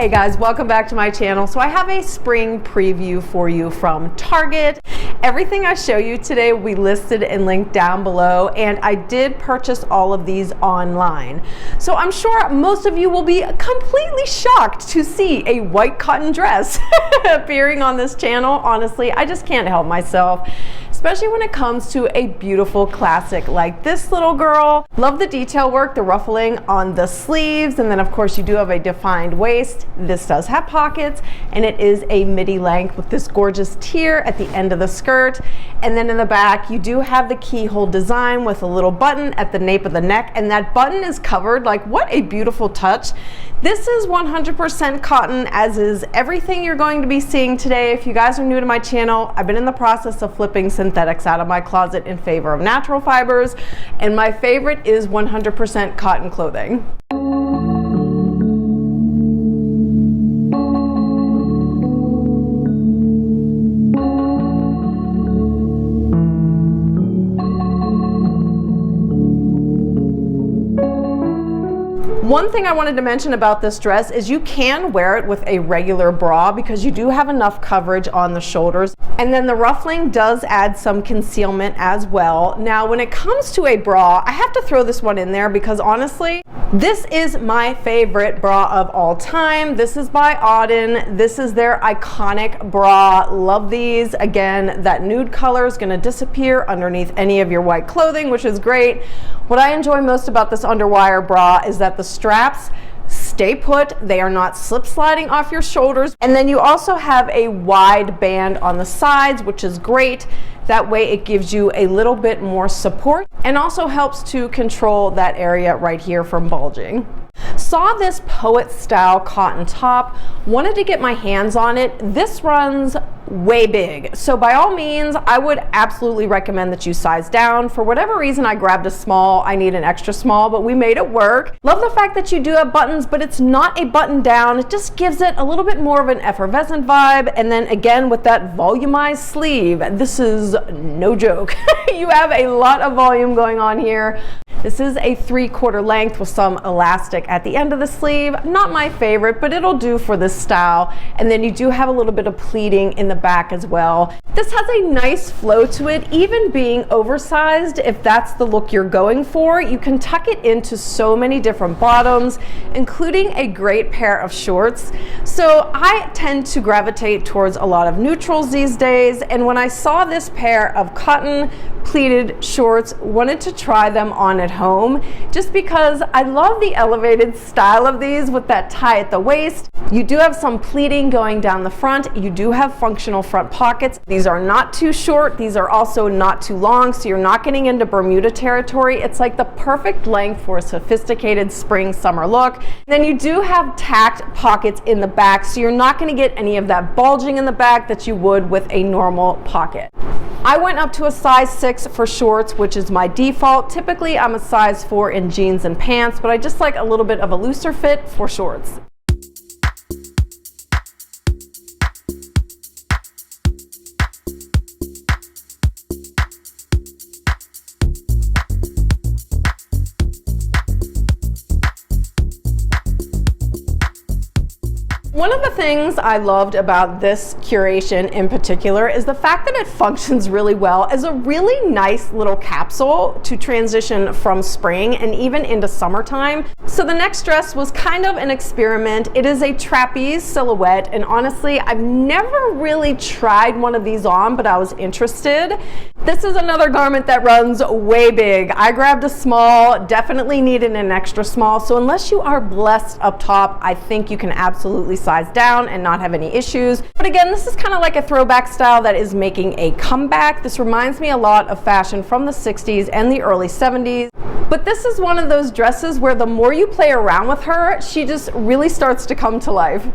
Hey guys, welcome back to my channel. So I have a spring preview for you from Target. Everything I show you today will be listed and linked down below, and I did purchase all of these online. So I'm sure most of you will be completely shocked to see a white cotton dress appearing on this channel. Honestly, I just can't help myself, especially when it comes to a beautiful classic like this little girl. Love the detail work, the ruffling on the sleeves, and then of course you do have a defined waist. This does have pockets, and it is a midi length with this gorgeous tier at the end of the skirt. And then in the back you do have the keyhole design with a little button at the nape of the neck, and that button is covered. Like, what a beautiful touch. This is 100% cotton, as is everything you're going to be seeing today. If you guys are new to my channel, I've been in the process of flipping synthetics out of my closet in favor of natural fibers, and my favorite is 100% cotton clothing. One thing I wanted to mention about this dress is you can wear it with a regular bra because you do have enough coverage on the shoulders. And then the ruffling does add some concealment as well. Now, when it comes to a bra, I have to throw this one in there because honestly, this is my favorite bra of all time. This is by Auden. This is their iconic bra. Love these. Again, that nude color is gonna disappear underneath any of your white clothing, which is great. What I enjoy most about this Underwire bra is that the straps stay put. They are not slip sliding off your shoulders. And then you also have a wide band on the sides, which is great. That way it gives you a little bit more support and also helps to control that area right here from bulging. Saw this poet style cotton top, wanted to get my hands on it. This runs way big, so by all means I would absolutely recommend that you size down. For whatever reason I grabbed a small. I need an extra small, but we made it work. Love the fact that you do have buttons, but it's not a button down. It just gives it a little bit more of an effervescent vibe. And then again with that volumized sleeve, this is no joke. You have a lot of volume going on here. This is a 3/4 length with some elastic at the end of the sleeve. Not my favorite, but it'll do for this style. And then you do have a little bit of pleating in the back as well. This has a nice flow to it, even being oversized. If that's the look you're going for, you can tuck it into so many different bottoms, including a great pair of shorts. So I tend to gravitate towards a lot of neutrals these days, and when I saw this pair of cotton pleated shorts, wanted to try them on at home just because I love the elevated style of these with that tie at the waist. You do have some pleating going down the front. You do have functional front pockets. These are not too short. These are also not too long, so you're not getting into Bermuda territory. It's like the perfect length for a sophisticated spring summer look. And then you do have tacked pockets in the back, so you're not going to get any of that bulging in the back that you would with a normal pocket. I went up to a size 6 for shorts, which is my default. Typically I'm a size 4 in jeans and pants, but I just like a little bit of a looser fit for shorts. One of the things I loved about this curation in particular is the fact that it functions really well as a really nice little capsule to transition from spring and even into summertime. So the next dress was kind of an experiment. It is a trapeze silhouette, and honestly, I've never really tried one of these on, but I was interested. This is another garment that runs way big. I grabbed a small, definitely needed an extra small, so unless you are blessed up top, I think you can absolutely size down and not have any issues. But again, this is kind of like a throwback style that is making a comeback. This reminds me a lot of fashion from the 60s and the early 70s. But this is one of those dresses where the more you play around with her, she just really starts to come to life.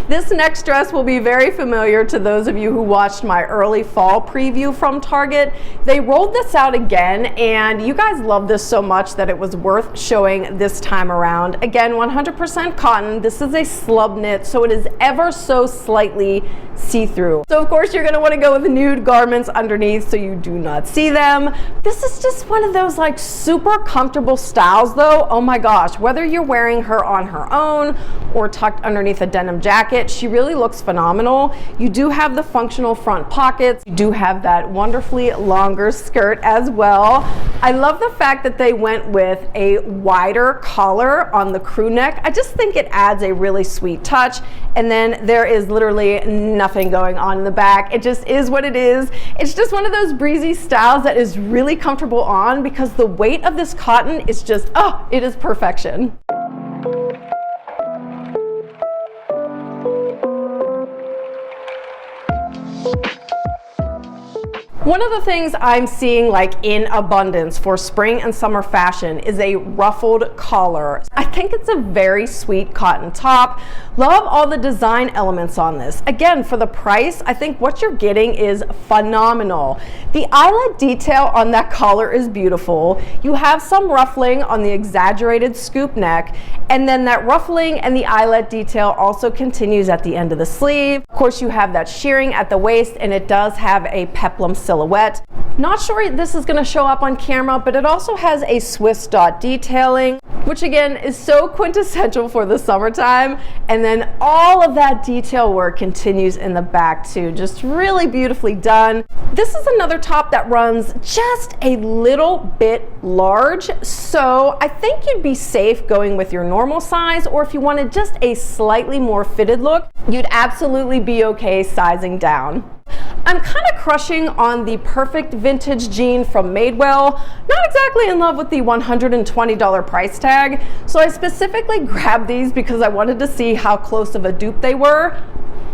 This next dress will be very familiar to those of you who watched my early fall preview from Target. They rolled this out again, and you guys love this so much that it was worth showing this time around. Again, 100% cotton. This is a slub knit, so it is ever so slightly see-through. So of course you're going to want to go with nude garments underneath so you do not see them. This is just one of those like super comfortable styles though. Oh my gosh, whether you're wearing her on her own or tucked underneath a denim jacket, she really looks phenomenal. You do have the functional front pockets. You do have that wonderfully longer skirt as well. I love the fact that they went with a wider collar on the crew neck. I just think it adds a really sweet touch. And then there is literally nothing going on in the back. It just is what it is. It's just one of those breezy styles that is really comfortable on because the weight of this cotton is just, oh, it is perfection. One of the things I'm seeing like in abundance for spring and summer fashion is a ruffled collar. I think it's a very sweet cotton top. Love all the design elements on this. Again, for the price, I think what you're getting is phenomenal. The eyelet detail on that collar is beautiful. You have some ruffling on the exaggerated scoop neck, and then that ruffling and the eyelet detail also continues at the end of the sleeve. Of course, you have that shearing at the waist, and it does have a peplum silhouette. Not sure this is going to show up on camera, but it also has a Swiss dot detailing, which again is so quintessential for the summertime. And then all of that detail work continues in the back too, just really beautifully done. This is another top that runs just a little bit large, so I think you'd be safe going with your normal size, or if you wanted just a slightly more fitted look, you'd absolutely be okay sizing down. I'm kind of crushing on the perfect vintage jean from Madewell. Not exactly in love with the $120 price tag, so I specifically grabbed these because I wanted to see how close of a dupe they were.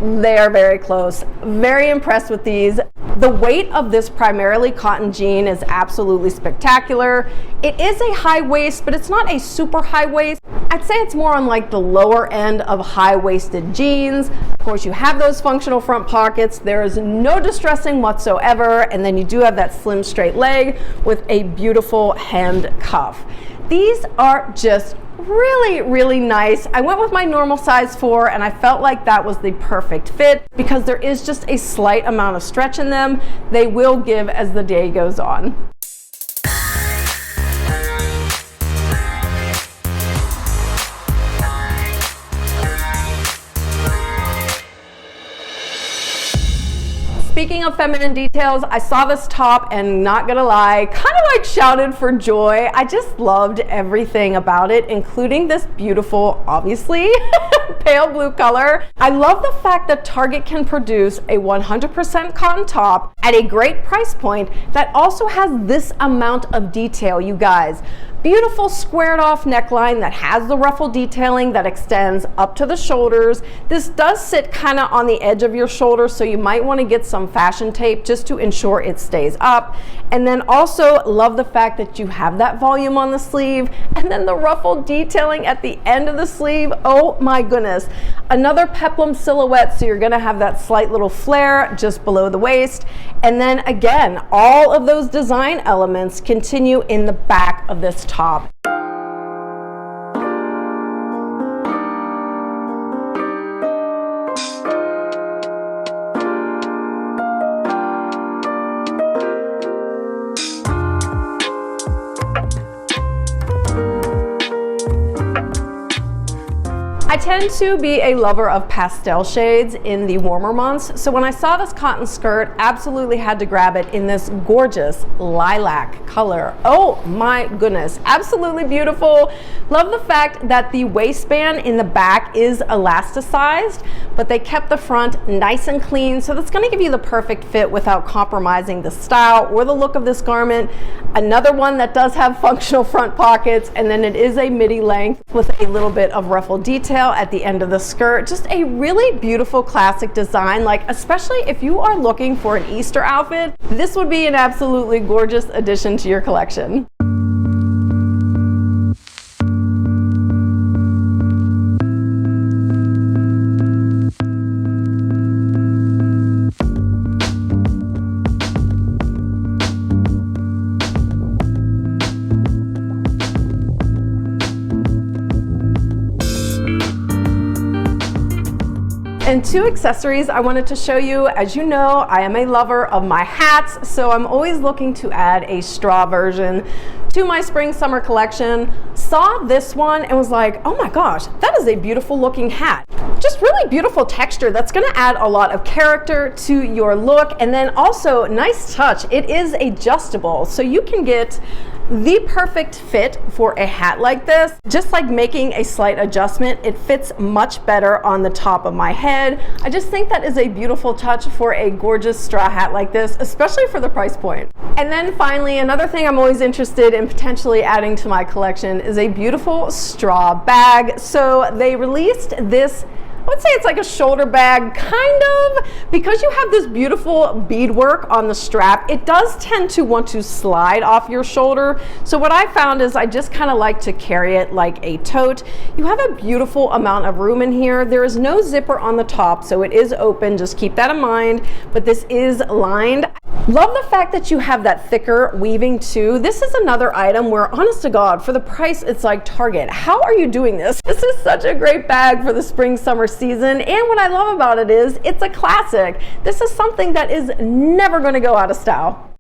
They are very close. Very impressed with these. The weight of this primarily cotton jean is absolutely spectacular. It is a high waist, but it's not a super high waist. I'd say it's more on like the lower end of high-waisted jeans. Of course, you have those functional front pockets. There is no distressing whatsoever, and then you do have that slim straight leg with a beautiful hemmed cuff. These are just really, really nice. I went with my normal size 4, and I felt like that was the perfect fit because there is just a slight amount of stretch in them. They will give as the day goes on. Speaking of feminine details, I saw this top and not gonna lie, kind of like shouted for joy. I just loved everything about it, including this beautiful, obviously, pale blue color. I love the fact that Target can produce a 100% cotton top at a great price point that also has this amount of detail, you guys. Beautiful squared off neckline that has the ruffle detailing that extends up to the shoulders. This does sit kind of on the edge of your shoulder, so you might want to get some fashion tape just to ensure it stays up. And then also love the fact that you have that volume on the sleeve, and then the ruffle detailing at the end of the sleeve. Oh my goodness. Another peplum silhouette, so you're going to have that slight little flare just below the waist. And then again, all of those design elements continue in the back of this top. I tend to be a lover of pastel shades in the warmer months, so when I saw this cotton skirt, absolutely had to grab it in this gorgeous lilac color. Oh my goodness, absolutely beautiful. Love the fact that the waistband in the back is elasticized, but they kept the front nice and clean, so that's going to give you the perfect fit without compromising the style or the look of this garment. Another one that does have functional front pockets, and then it is a midi length with a little bit of ruffle detail at the end of the skirt. Just a really beautiful classic design, like especially if you are looking for an Easter outfit, this would be an absolutely gorgeous addition to your collection. And two accessories I wanted to show you. As you know, I am a lover of my hats, so I'm always looking to add a straw version to my spring summer collection. Saw this one and was like, oh my gosh, that is a beautiful looking hat. Just really beautiful texture that's gonna add a lot of character to your look. And then also, nice touch, it is adjustable, so you can get the perfect fit for a hat like this. Just like making a slight adjustment, it fits much better on the top of my head. I just think that is a beautiful touch for a gorgeous straw hat like this, especially for the price point. And then finally, another thing I'm always interested in potentially adding to my collection is a beautiful straw bag. So they released this, I would say it's like a shoulder bag, kind of, because you have this beautiful beadwork on the strap. It does tend to want to slide off your shoulder. So what I found is I just kind of like to carry it like a tote. You have a beautiful amount of room in here. There is no zipper on the top, so it is open. Just keep that in mind, but this is lined. Love the fact that you have that thicker weaving too. This is another item where, honest to God, for the price, it's like Target. How are you doing this? This is such a great bag for the spring summer season, and what I love about it is it's a classic. This is something that is never going to go out of style.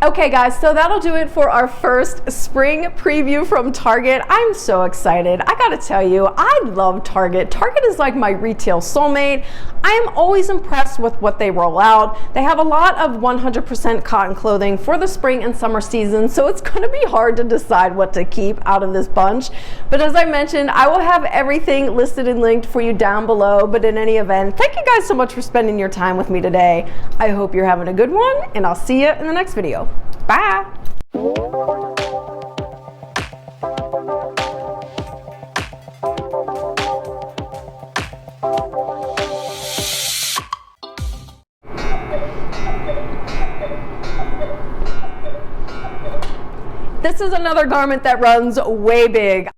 Okay guys, so that'll do it for our first spring preview from Target. I'm so excited. I gotta tell you, I love Target. Target is like my retail soulmate. I am always impressed with what they roll out. They have a lot of 100% cotton clothing for the spring and summer season, so it's gonna be hard to decide what to keep out of this bunch. But as I mentioned, I will have everything listed and linked for you down below. But in any event, thank you guys so much for spending your time with me today. I hope you're having a good one, and I'll see you in the next video. Bye. This is another garment that runs way big.